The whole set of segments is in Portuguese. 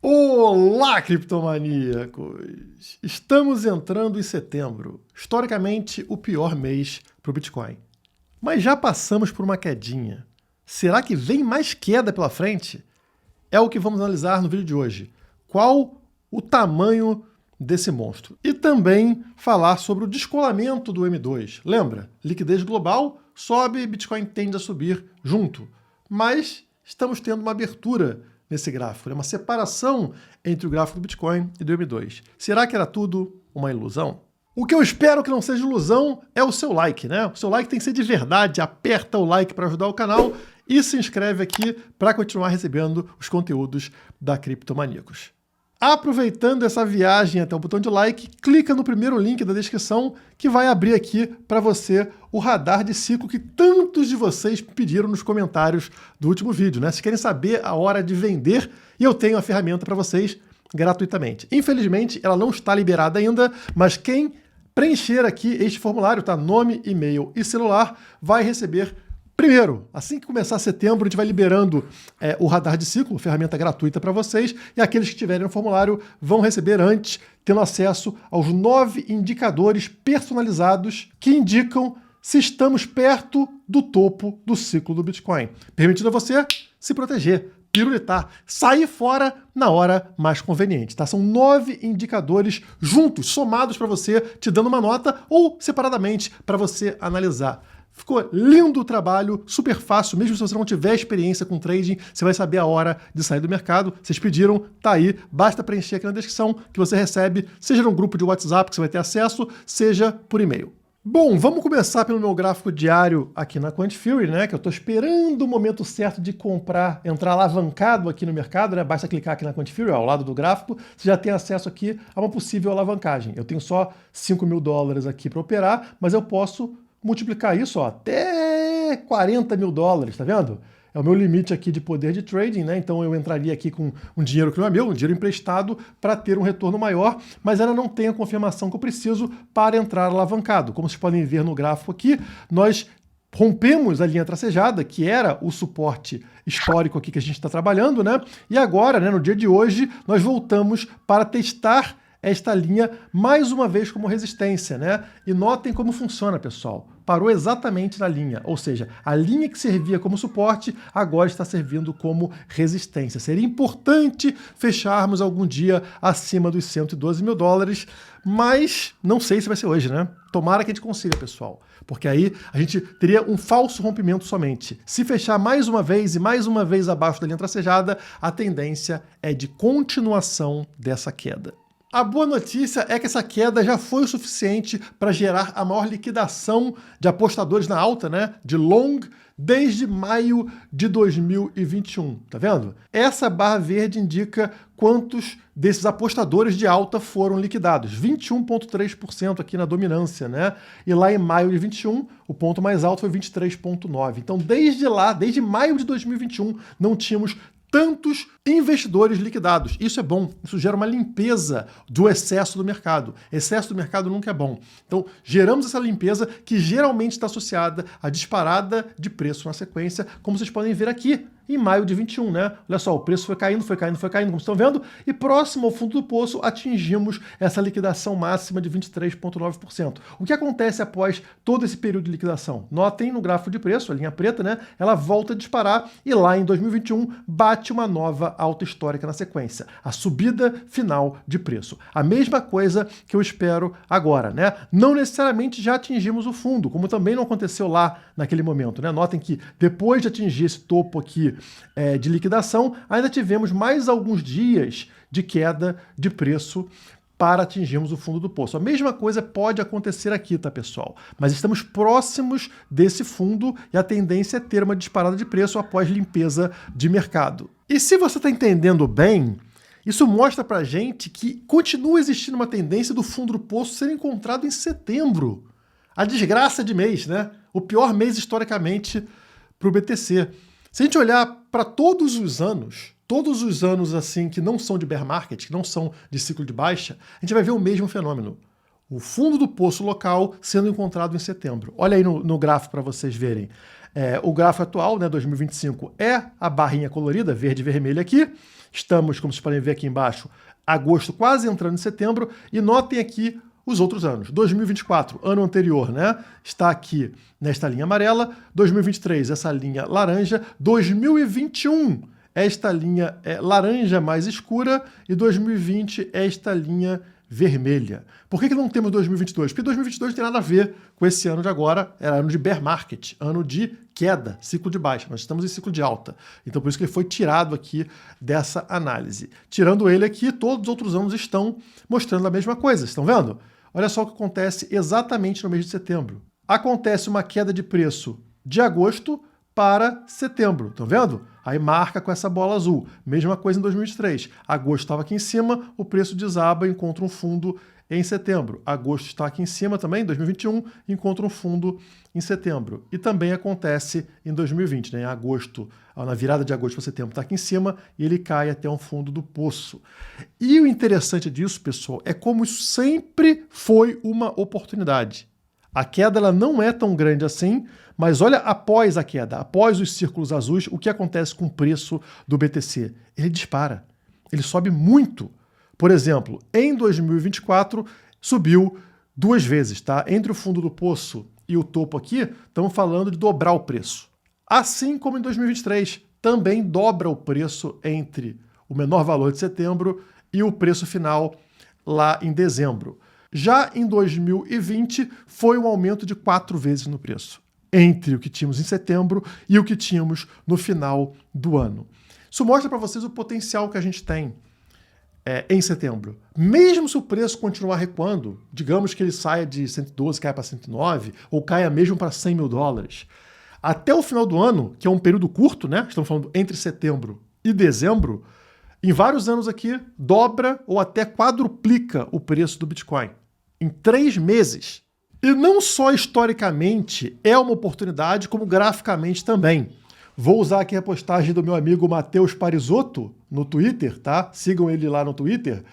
Olá, criptomaníacos! Estamos entrando em setembro, historicamente o pior mês para o Bitcoin. Mas já passamos por uma quedinha. Será que vem mais queda pela frente? É o que vamos analisar no vídeo de hoje. Qual o tamanho desse monstro? E também falar sobre o descolamento do M2. Lembra? Liquidez global sobe, Bitcoin tende a subir junto. Mas estamos tendo uma abertura nesse gráfico, uma separação entre o gráfico do Bitcoin e do M2. Será que era tudo uma ilusão? O que eu espero que não seja ilusão é o seu like, né? O seu like tem que ser de verdade, aperta o like para ajudar o canal e se inscreve aqui para continuar recebendo os conteúdos da Criptomaníacos. Aproveitando essa viagem até o botão de like, clica no primeiro link da descrição que vai abrir aqui para você o radar de ciclo que tantos de vocês pediram nos comentários do último vídeo, né? Se querem saber a hora de vender, e eu tenho a ferramenta para vocês gratuitamente. Infelizmente, ela não está liberada ainda, mas quem preencher aqui este formulário, tá? Nome, e-mail e celular, vai receber primeiro. Assim que começar setembro, a gente vai liberando o radar de ciclo, ferramenta gratuita para vocês, e aqueles que tiverem no formulário vão receber antes, tendo acesso aos 9 indicadores personalizados que indicam se estamos perto do topo do ciclo do Bitcoin, permitindo a você se proteger, pirulitar, sair fora na hora mais conveniente, tá? São 9 indicadores juntos, somados para você, te dando uma nota ou separadamente para você analisar. Ficou lindo o trabalho, super fácil, mesmo se você não tiver experiência com trading, você vai saber a hora de sair do mercado. Vocês pediram, tá aí, basta preencher aqui na descrição que você recebe, seja no grupo de WhatsApp que você vai ter acesso, seja por e-mail. Bom, vamos começar pelo meu gráfico diário aqui na Quantifury, né, que eu estou esperando o momento certo de comprar, entrar alavancado aqui no mercado, né, basta clicar aqui na Quantifury, ao lado do gráfico, você já tem acesso aqui a uma possível alavancagem. Eu tenho só $5.000 aqui para operar, mas eu posso multiplicar isso até $40.000, tá vendo? É o meu limite aqui de poder de trading, né? Então eu entraria aqui com um dinheiro que não é meu, um dinheiro emprestado para ter um retorno maior, mas ainda não tenho a confirmação que eu preciso para entrar alavancado. Como vocês podem ver no gráfico aqui, nós rompemos a linha tracejada, que era o suporte histórico aqui que a gente está trabalhando, né? E agora, né, no dia de hoje, nós voltamos para testar esta linha mais uma vez como resistência, né? E notem como funciona, pessoal. Parou exatamente na linha, ou seja, a linha que servia como suporte agora está servindo como resistência. Seria importante fecharmos algum dia acima dos $112.000, mas não sei se vai ser hoje, né? Tomara que a gente consiga, pessoal, porque aí a gente teria um falso rompimento somente. Se fechar mais uma vez e mais uma vez abaixo da linha tracejada, a tendência é de continuação dessa queda. A boa notícia é que essa queda já foi o suficiente para gerar a maior liquidação de apostadores na alta, né, de long, desde maio de 2021, tá vendo? Essa barra verde indica quantos desses apostadores de alta foram liquidados, 21,3% aqui na dominância, né? E lá em maio de 21, o ponto mais alto foi 23,9%. Então, desde lá, desde maio de 2021, não tínhamos tantos investidores liquidados. Isso é bom, isso gera uma limpeza do excesso do mercado. Excesso do mercado nunca é bom. Então, geramos essa limpeza que geralmente está associada à disparada de preço na sequência, como vocês podem ver aqui, em maio de 21, né? Olha só, o preço foi caindo, foi caindo, foi caindo, como estão vendo, e próximo ao fundo do poço atingimos essa liquidação máxima de 23,9%. O que acontece após todo esse período de liquidação? Notem no gráfico de preço, a linha preta, né? Ela volta a disparar e lá em 2021 bate uma nova alta histórica na sequência, a subida final de preço. A mesma coisa que eu espero agora, né? Não necessariamente já atingimos o fundo, como também não aconteceu lá naquele momento, né? Notem que depois de atingir esse topo aqui de liquidação, ainda tivemos mais alguns dias de queda de preço para atingirmos o fundo do poço. A mesma coisa pode acontecer aqui, tá, pessoal? Mas estamos próximos desse fundo e a tendência é ter uma disparada de preço após limpeza de mercado. E se você está entendendo bem, isso mostra pra gente que continua existindo uma tendência do fundo do poço ser encontrado em setembro. A desgraça de mês, né? O pior mês historicamente para o BTC. Se a gente olhar para todos os anos assim que não são de bear market, que não são de ciclo de baixa, a gente vai ver o mesmo fenômeno. O fundo do poço local sendo encontrado em setembro. Olha aí no gráfico para vocês verem. O gráfico atual, né, 2025, é a barrinha colorida, verde e vermelha aqui, Estamos, como vocês podem ver aqui embaixo, agosto quase entrando em setembro, e notem aqui os outros anos. 2024, ano anterior, né? Está aqui nesta linha amarela. 2023, essa linha laranja. 2021, esta linha laranja mais escura. E 2020, esta linha vermelha. Por que não temos 2022? Porque 2022 não tem nada a ver com esse ano de agora. Era ano de bear market, ano de queda, ciclo de baixa. Nós estamos em ciclo de alta. Então por isso que ele foi tirado aqui dessa análise. Tirando ele aqui, todos os outros anos estão mostrando a mesma coisa. Estão vendo? Olha só o que acontece exatamente no mês de setembro. Acontece uma queda de preço de agosto para setembro. Estão vendo? Aí marca com essa bola azul. Mesma coisa em 2023. Agosto estava aqui em cima, o preço desaba e encontra um fundo em setembro. Agosto está aqui em cima também, 2021, encontra um fundo em setembro. E também acontece em 2020, né? Em agosto, na virada de agosto para setembro, está aqui em cima e ele cai até um fundo do poço. E o interessante disso, pessoal, é como isso sempre foi uma oportunidade. A queda ela não é tão grande assim, mas olha após a queda, após os círculos azuis, o que acontece com o preço do BTC? Ele dispara, ele sobe muito. Por exemplo, em 2024 subiu 2 vezes, tá? Entre o fundo do poço e o topo aqui, estamos falando de dobrar o preço. Assim como em 2023, também dobra o preço entre o menor valor de setembro e o preço final lá em dezembro. Já em 2020, foi um aumento de 4 vezes no preço, entre o que tínhamos em setembro e o que tínhamos no final do ano. Isso mostra para vocês o potencial que a gente tem em setembro. Mesmo se o preço continuar recuando, digamos que ele saia de 112, caia para 109, ou caia mesmo para 100 mil dólares, até o final do ano, que é um período curto, né? Estamos falando entre setembro e dezembro, em vários anos aqui, dobra ou até quadruplica o preço do Bitcoin. Em 3 meses. E não só historicamente é uma oportunidade, como graficamente também. Vou usar aqui a postagem do meu amigo Matheus Parisotto no Twitter, tá? Sigam ele lá no Twitter,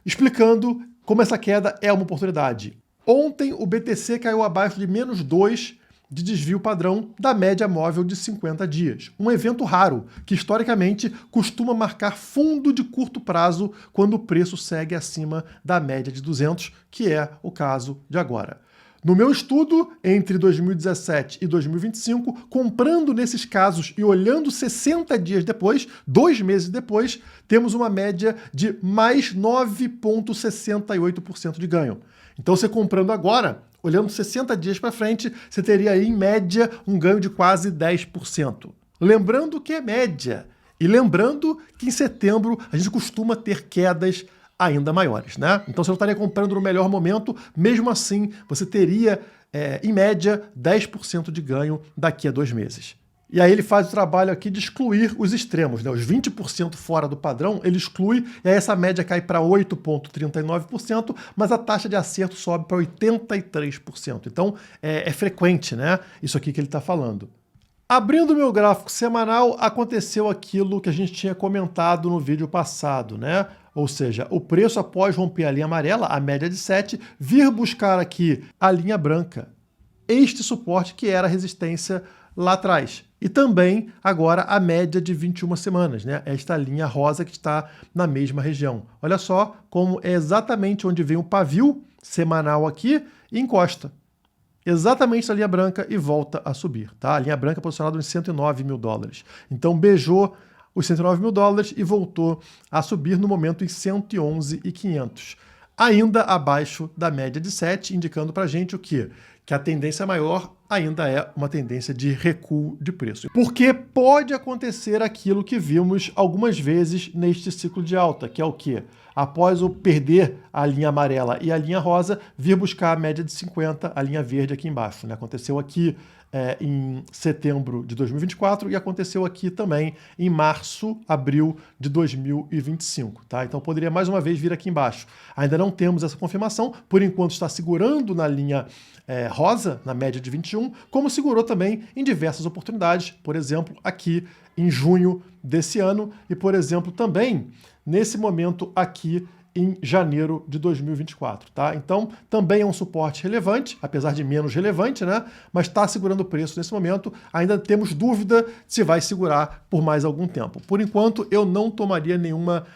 explicando como essa queda é uma oportunidade. Ontem o BTC caiu abaixo de -2 de desvio padrão da média móvel de 50 dias. Um evento raro, que historicamente costuma marcar fundo de curto prazo quando o preço segue acima da média de 200, que é o caso de agora. No meu estudo, entre 2017 e 2025, comprando nesses casos e olhando 60 dias depois, 2 meses depois, temos uma média de mais 9,68% de ganho. Então, você comprando agora, olhando 60 dias para frente, você teria aí, em média, um ganho de quase 10%. Lembrando que é média. E lembrando que em setembro a gente costuma ter quedas ainda maiores, né? Então você não estaria comprando no melhor momento, mesmo assim você teria, em média, 10% de ganho daqui a 2 meses. E aí ele faz o trabalho aqui de excluir os extremos, né? Os 20% fora do padrão, ele exclui, e aí essa média cai para 8,39%, mas a taxa de acerto sobe para 83%. Então é frequente, né? Isso aqui que ele está falando. Abrindo o meu gráfico semanal, aconteceu aquilo que a gente tinha comentado no vídeo passado, né? Ou seja, o preço após romper a linha amarela, a média de 7, vir buscar aqui a linha branca, este suporte que era a resistência lá atrás. E também agora a média de 21 semanas, né? Esta linha rosa que está na mesma região. Olha só como é exatamente onde vem o pavio semanal aqui e encosta. Exatamente na linha branca e volta a subir, tá? A linha branca é posicionada em 109 mil dólares. Então beijou os 109 mil dólares e voltou a subir no momento em 111.500. Ainda abaixo da média de 7, indicando para a gente o quê? Que a tendência maior ainda é uma tendência de recuo de preço. Porque pode acontecer aquilo que vimos algumas vezes neste ciclo de alta, que é o quê? Após o perder a linha amarela e a linha rosa, vir buscar a média de 50, a linha verde aqui embaixo, né? Aconteceu aqui em setembro de 2024 e aconteceu aqui também em março, abril de 2025, tá? Então poderia mais uma vez vir aqui embaixo. Ainda não temos essa confirmação, por enquanto está segurando na linha rosa, na média de 21, como segurou também em diversas oportunidades, por exemplo, aqui em junho desse ano e, por exemplo, também nesse momento aqui em janeiro de 2024, tá? Então, também é um suporte relevante, apesar de menos relevante, né? Mas está segurando o preço nesse momento. Ainda temos dúvida se vai segurar por mais algum tempo. Por enquanto, eu não tomaria nenhuma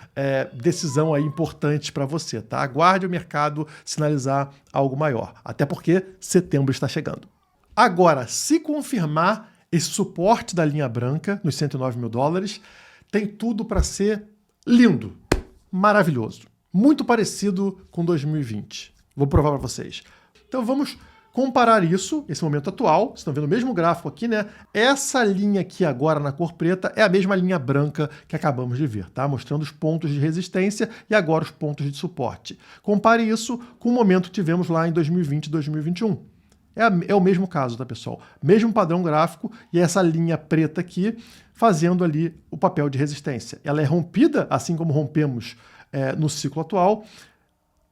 decisão aí importante para você, tá? Aguarde o mercado sinalizar algo maior, até porque setembro está chegando. Agora, se confirmar esse suporte da linha branca nos 109 mil dólares, tem tudo para ser lindo, maravilhoso. Muito parecido com 2020. Vou provar para vocês. Então vamos comparar isso, esse momento atual. Vocês estão vendo o mesmo gráfico aqui, né? Essa linha aqui agora na cor preta é a mesma linha branca que acabamos de ver, tá? Mostrando os pontos de resistência e agora os pontos de suporte. Compare isso com o momento que tivemos lá em 2020 e 2021. É o mesmo caso, tá, pessoal? Mesmo padrão gráfico e essa linha preta aqui fazendo ali o papel de resistência. Ela é rompida, assim como rompemos no ciclo atual,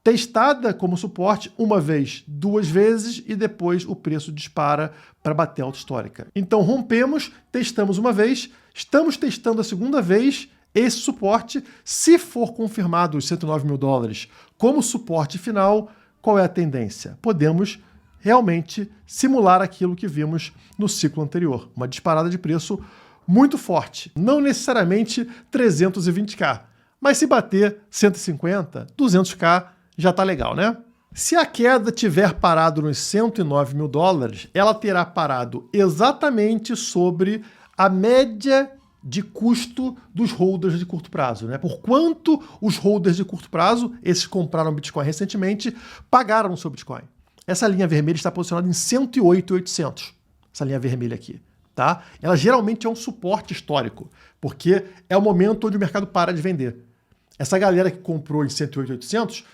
testada como suporte uma vez, duas vezes e depois o preço dispara para bater a alta histórica. Então rompemos, testamos uma vez, estamos testando a segunda vez esse suporte. Se for confirmado os 109 mil dólares como suporte final, qual é a tendência? Podemos realmente simular aquilo que vimos no ciclo anterior, uma disparada de preço muito forte, não necessariamente 320k, mas se bater 150, 200k, já tá legal, né? Se a queda tiver parado nos 109 mil dólares, ela terá parado exatamente sobre a média de custo dos holders de curto prazo, né? Por quanto os holders de curto prazo, esses que compraram Bitcoin recentemente, pagaram no seu Bitcoin. Essa linha vermelha está posicionada em 108.800, essa linha vermelha aqui, tá? Ela geralmente é um suporte histórico, porque é o momento onde o mercado para de vender. Essa galera que comprou em 108.800,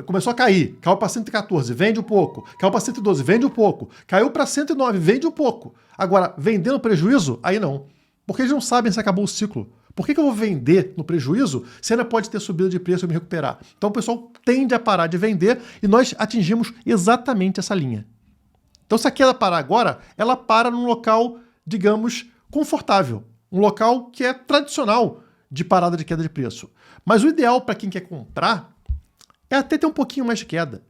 começou a cair, caiu para 114, vende um pouco, caiu para 112, vende um pouco, caiu para 109, vende um pouco. Agora, vendendo prejuízo, aí não, porque eles não sabem se acabou o ciclo. Por que eu vou vender no prejuízo se ainda pode ter subida de preço e me recuperar? Então o pessoal tende a parar de vender e nós atingimos exatamente essa linha. Então se a queda parar agora, ela para num local, digamos, confortável. Um local que é tradicional de parada de queda de preço. Mas o ideal para quem quer comprar é até ter um pouquinho mais de queda.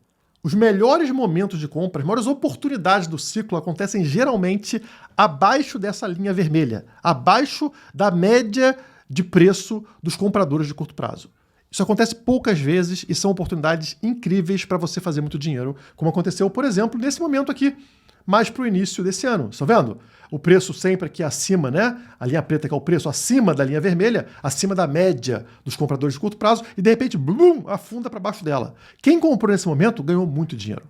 Os melhores momentos de compra, as maiores oportunidades do ciclo acontecem geralmente abaixo dessa linha vermelha, abaixo da média de preço dos compradores de curto prazo. Isso acontece poucas vezes e são oportunidades incríveis para você fazer muito dinheiro, como aconteceu, por exemplo, nesse momento aqui, mais para o início desse ano. Estão vendo? O preço sempre aqui acima, né? A linha preta que é o preço acima da linha vermelha, acima da média dos compradores de curto prazo e de repente, blum, afunda para baixo dela. Quem comprou nesse momento ganhou muito dinheiro.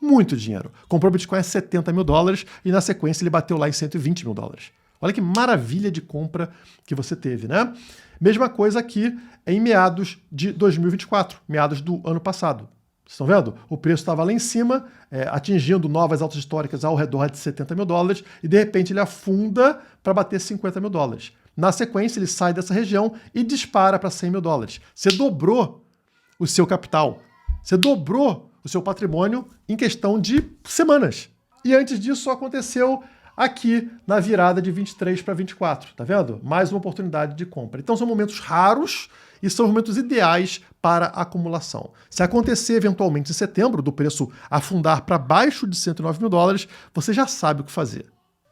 Muito dinheiro. Comprou Bitcoin a 70 mil dólares e na sequência ele bateu lá em 120 mil dólares. Olha que maravilha de compra que você teve, né? Mesma coisa aqui em meados de 2024, meados do ano passado. Vocês estão vendo? O preço estava lá em cima, atingindo novas altas históricas ao redor de 70 mil dólares e de repente ele afunda para bater 50 mil dólares. Na sequência ele sai dessa região e dispara para 100 mil dólares. Você dobrou o seu capital, você dobrou o seu patrimônio em questão de semanas. E antes disso só aconteceu aqui na virada de 23 para 24, tá vendo? Mais uma oportunidade de compra. Então são momentos raros e são os momentos ideais para a acumulação. Se acontecer eventualmente em setembro, do preço afundar para baixo de 109 mil dólares, você já sabe o que fazer.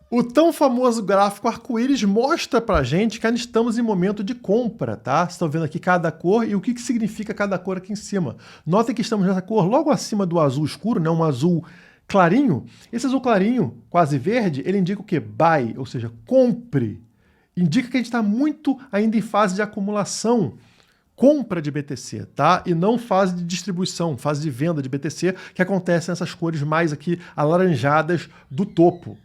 O tão famoso gráfico arco-íris mostra pra gente que ainda estamos em momento de compra, tá? Vocês estão vendo aqui cada cor e o que significa cada cor aqui em cima. Notem que estamos nessa cor logo acima do azul escuro, né? Um azul clarinho. Esse azul clarinho, quase verde, ele indica o quê? Buy, ou seja, compre. Indica que a gente está muito ainda em fase de acumulação, compra de BTC, tá? E não fase de distribuição, fase de venda de BTC, que acontece nessas cores mais aqui alaranjadas do topo,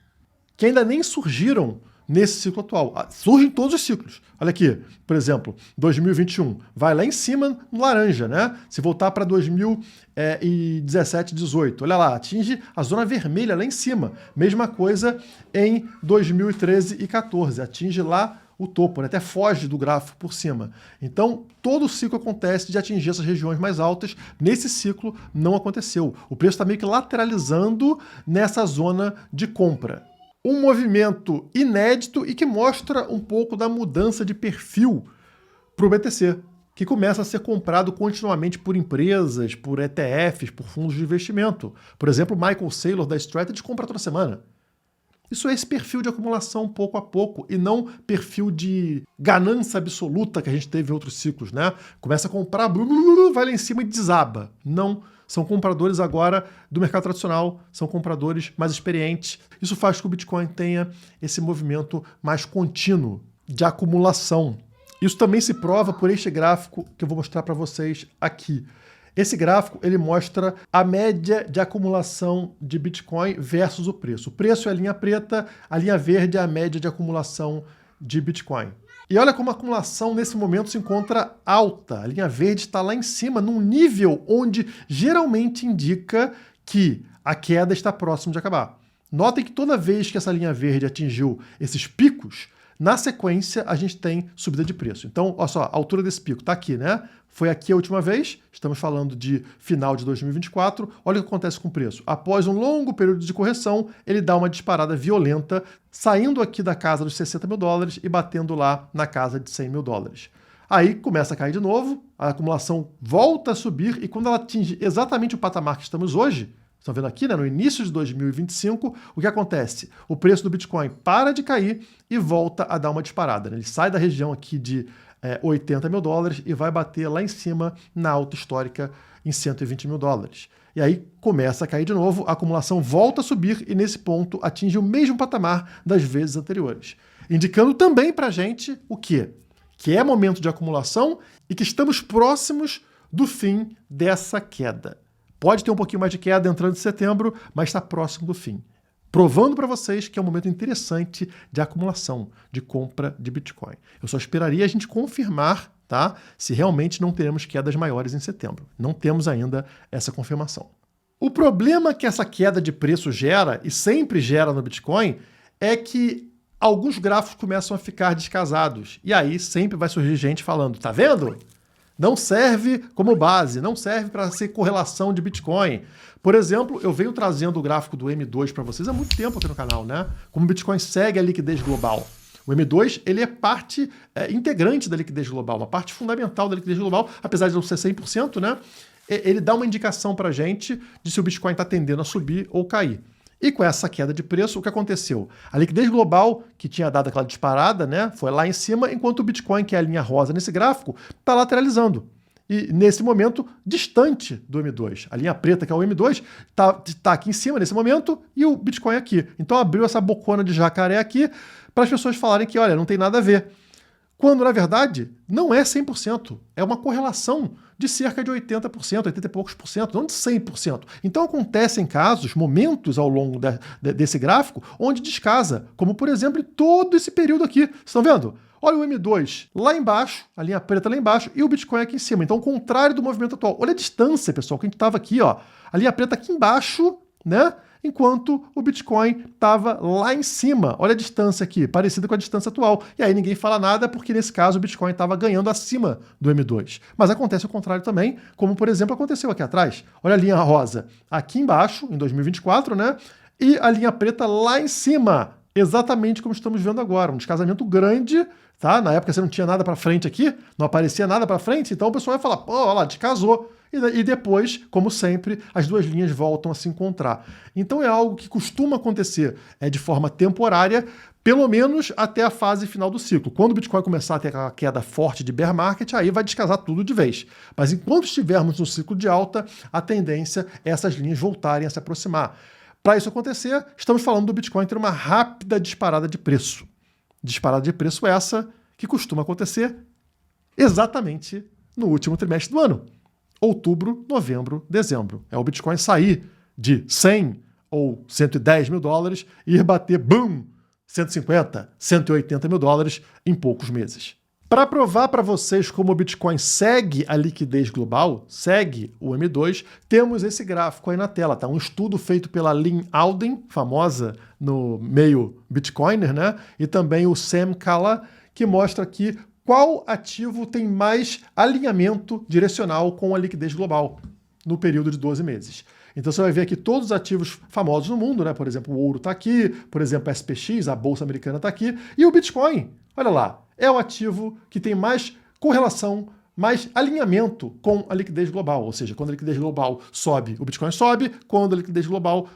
que ainda nem surgiram nesse ciclo atual. Surgem todos os ciclos. Olha aqui, por exemplo, 2021, vai lá em cima no laranja, né? Se voltar para 2017, 18, olha lá, atinge a zona vermelha lá em cima. Mesma coisa em 2013 e 14, atinge lá o topo, né? Até foge do gráfico por cima. Então, todo o ciclo acontece de atingir essas regiões mais altas. Nesse ciclo, não aconteceu. O preço está meio que lateralizando nessa zona de compra. Um movimento inédito e que mostra um pouco da mudança de perfil para o BTC. que começa a ser comprado continuamente por empresas, por ETFs, por fundos de investimento. Por exemplo, o Michael Saylor da Strategy compra toda semana. Isso é esse perfil de acumulação pouco a pouco e não perfil de ganância absoluta que a gente teve em outros ciclos, né? Começa a comprar, vai lá em cima e desaba. Não, são compradores agora do mercado tradicional, são compradores mais experientes. Isso faz com que o Bitcoin tenha esse movimento mais contínuo de acumulação. Isso também se prova por este gráfico que eu vou mostrar para vocês aqui. Esse gráfico ele mostra a média de acumulação de Bitcoin versus o preço. O preço é a linha preta, a linha verde é a média de acumulação de Bitcoin. E olha como a acumulação nesse momento se encontra alta. A linha verde está lá em cima, num nível onde geralmente indica que a queda está próximo de acabar. Notem que toda vez que essa linha verde atingiu esses picos, na sequência, a gente tem subida de preço. Então, olha só, a altura desse pico está aqui, né? Foi aqui a última vez, estamos falando de final de 2024. Olha o que acontece com o preço. Após um longo período de correção, ele dá uma disparada violenta, saindo aqui da casa dos 60 mil dólares e batendo lá na casa de 100 mil dólares. Aí começa a cair de novo, a acumulação volta a subir e quando ela atinge exatamente o patamar que estamos hoje, estão vendo aqui, né, no início de 2025, o que acontece? O preço do Bitcoin para de cair e volta a dar uma disparada, né? Ele sai da região aqui de 80 mil dólares e vai bater lá em cima na alta histórica em 120 mil dólares. E aí começa a cair de novo, a acumulação volta a subir e nesse ponto atinge o mesmo patamar das vezes anteriores. Indicando também para a gente o quê? Que é momento de acumulação e que estamos próximos do fim dessa queda. Pode ter um pouquinho mais de queda entrando em setembro, mas está próximo do fim. Provando para vocês que é um momento interessante de acumulação, de compra de Bitcoin. Eu só esperaria a gente confirmar, tá, se realmente não teremos quedas maiores em setembro. Não temos ainda essa confirmação. O problema que essa queda de preço gera, e sempre gera no Bitcoin, é que alguns gráficos começam a ficar descasados. E aí sempre vai surgir gente falando, tá vendo? Não serve como base, não serve para ser correlação de Bitcoin. Por exemplo, eu venho trazendo o gráfico do M2 para vocês há muito tempo aqui no canal, né? Como o Bitcoin segue a liquidez global. O M2 ele é parte integrante da liquidez global, uma parte fundamental da liquidez global, apesar de não ser 100%, né? Ele dá uma indicação para a gente de se o Bitcoin está tendendo a subir ou cair. E com essa queda de preço, o que aconteceu? A liquidez global, que tinha dado aquela disparada, né, foi lá em cima, enquanto o Bitcoin, que é a linha rosa nesse gráfico, está lateralizando. E nesse momento, distante do M2. A linha preta, que é o M2, está aqui em cima nesse momento e o Bitcoin aqui. Então abriu essa bocona de jacaré aqui para as pessoas falarem que, olha, não tem nada a ver. Quando, na verdade, não é 100%. É uma correlação de cerca de 80%, 80 e poucos por cento, não de 100%. Então acontecem casos, momentos ao longo desse gráfico, onde descasa, como por exemplo em todo esse período aqui. Vocês estão vendo? Olha o M2 lá embaixo, a linha preta lá embaixo, e o Bitcoin aqui em cima. Então, ao contrário do movimento atual. Olha a distância, pessoal, que a gente estava aqui, ó. A linha preta aqui embaixo, né? Enquanto o Bitcoin estava lá em cima. Olha a distância aqui, parecida com a distância atual. E aí ninguém fala nada porque, nesse caso, o Bitcoin estava ganhando acima do M2. Mas acontece o contrário também, como, por exemplo, aconteceu aqui atrás. Olha a linha rosa aqui embaixo, em 2024, né? E a linha preta lá em cima, exatamente como estamos vendo agora. Um descasamento grande, tá? Na época você não tinha nada para frente aqui, não aparecia nada para frente, então o pessoal vai falar, pô, olha lá, descasou. E depois, como sempre, as duas linhas voltam a se encontrar. Então é algo que costuma acontecer de forma temporária, pelo menos até a fase final do ciclo. Quando o Bitcoin começar a ter aquela queda forte de bear market, aí vai descasar tudo de vez. Mas enquanto estivermos no ciclo de alta, a tendência é essas linhas voltarem a se aproximar. Para isso acontecer, estamos falando do Bitcoin ter uma rápida disparada de preço. Disparada de preço essa que costuma acontecer exatamente no último trimestre do ano. Outubro, novembro, dezembro. É o Bitcoin sair de 100 ou 110 mil dólares e ir bater, boom, 150, 180 mil dólares em poucos meses. Para provar para vocês como o Bitcoin segue a liquidez global, segue o M2, temos esse gráfico aí na tela, tá? Um estudo feito pela Lynn Alden, famosa no meio Bitcoiner, né? E também o Sam Kalla, que mostra aqui qual ativo tem mais alinhamento direcional com a liquidez global no período de 12 meses. Então você vai ver aqui todos os ativos famosos no mundo, né? Por exemplo, o ouro está aqui, por exemplo, a SPX, a Bolsa Americana está aqui, e o Bitcoin, olha lá, é o ativo que tem mais correlação, mas alinhamento com a liquidez global, ou seja, quando a liquidez global sobe, o Bitcoin sobe, quando a liquidez global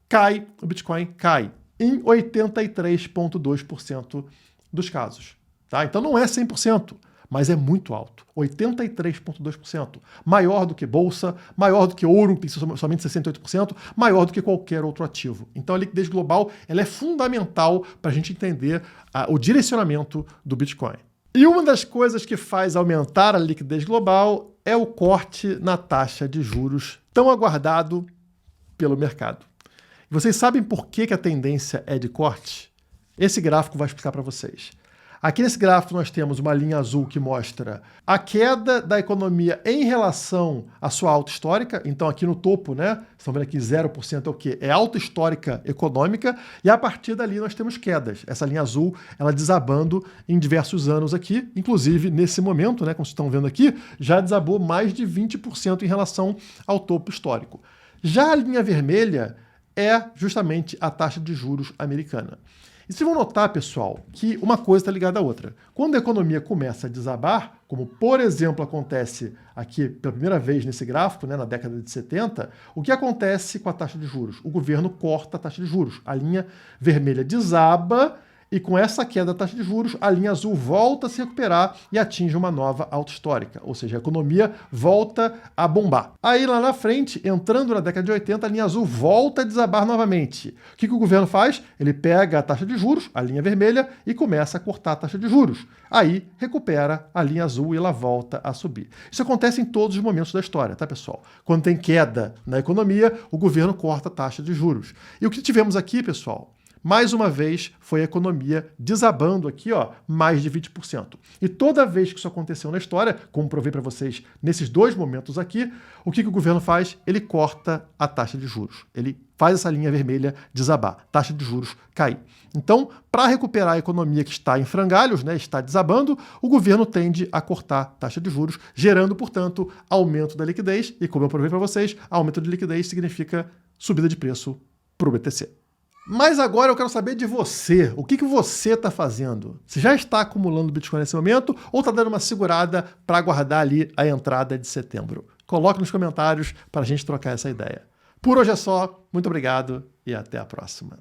cai, o Bitcoin cai, em 83,2% dos casos. Tá? Então não é 100%, mas é muito alto, 83,2%. Maior do que bolsa, maior do que ouro, que tem somente 68%, maior do que qualquer outro ativo. Então a liquidez global ela é fundamental para a gente entender o direcionamento do Bitcoin. E uma das coisas que faz aumentar a liquidez global é o corte na taxa de juros tão aguardado pelo mercado. Vocês sabem por que a tendência é de corte? Esse gráfico vai explicar para vocês. Aqui nesse gráfico nós temos uma linha azul que mostra a queda da economia em relação à sua alta histórica. Então aqui no topo, né? Estão vendo aqui 0% é o quê? É alta histórica econômica e a partir dali nós temos quedas. Essa linha azul, ela desabando em diversos anos aqui, inclusive nesse momento, né? Como vocês estão vendo aqui, já desabou mais de 20% em relação ao topo histórico. Já a linha vermelha é justamente a taxa de juros americana. E vocês vão notar, pessoal, que uma coisa está ligada à outra. Quando a economia começa a desabar, como por exemplo acontece aqui pela primeira vez nesse gráfico, né, na década de 70, o que acontece com a taxa de juros? O governo corta a taxa de juros. A linha vermelha desaba e com essa queda da taxa de juros, a linha azul volta a se recuperar e atinge uma nova alta histórica, ou seja, a economia volta a bombar. Aí lá na frente, entrando na década de 80, a linha azul volta a desabar novamente. O que o governo faz? Ele pega a taxa de juros, a linha vermelha, e começa a cortar a taxa de juros. Aí recupera a linha azul e ela volta a subir. Isso acontece em todos os momentos da história, tá, pessoal? Quando tem queda na economia, o governo corta a taxa de juros. E o que tivemos aqui, pessoal? Mais uma vez, foi a economia desabando aqui, ó, mais de 20%. E toda vez que isso aconteceu na história, como provei para vocês nesses dois momentos aqui, o que o governo faz? Ele corta a taxa de juros. Ele faz essa linha vermelha desabar, taxa de juros cair. Então, para recuperar a economia que está em frangalhos, né, está desabando, o governo tende a cortar a taxa de juros, gerando, portanto, aumento da liquidez. E como eu provei para vocês, aumento de liquidez significa subida de preço para o BTC. Mas agora eu quero saber de você. O que você está fazendo? Você já está acumulando Bitcoin nesse momento ou está dando uma segurada para aguardar ali a entrada de setembro? Coloque nos comentários para a gente trocar essa ideia. Por hoje é só. Muito obrigado e até a próxima.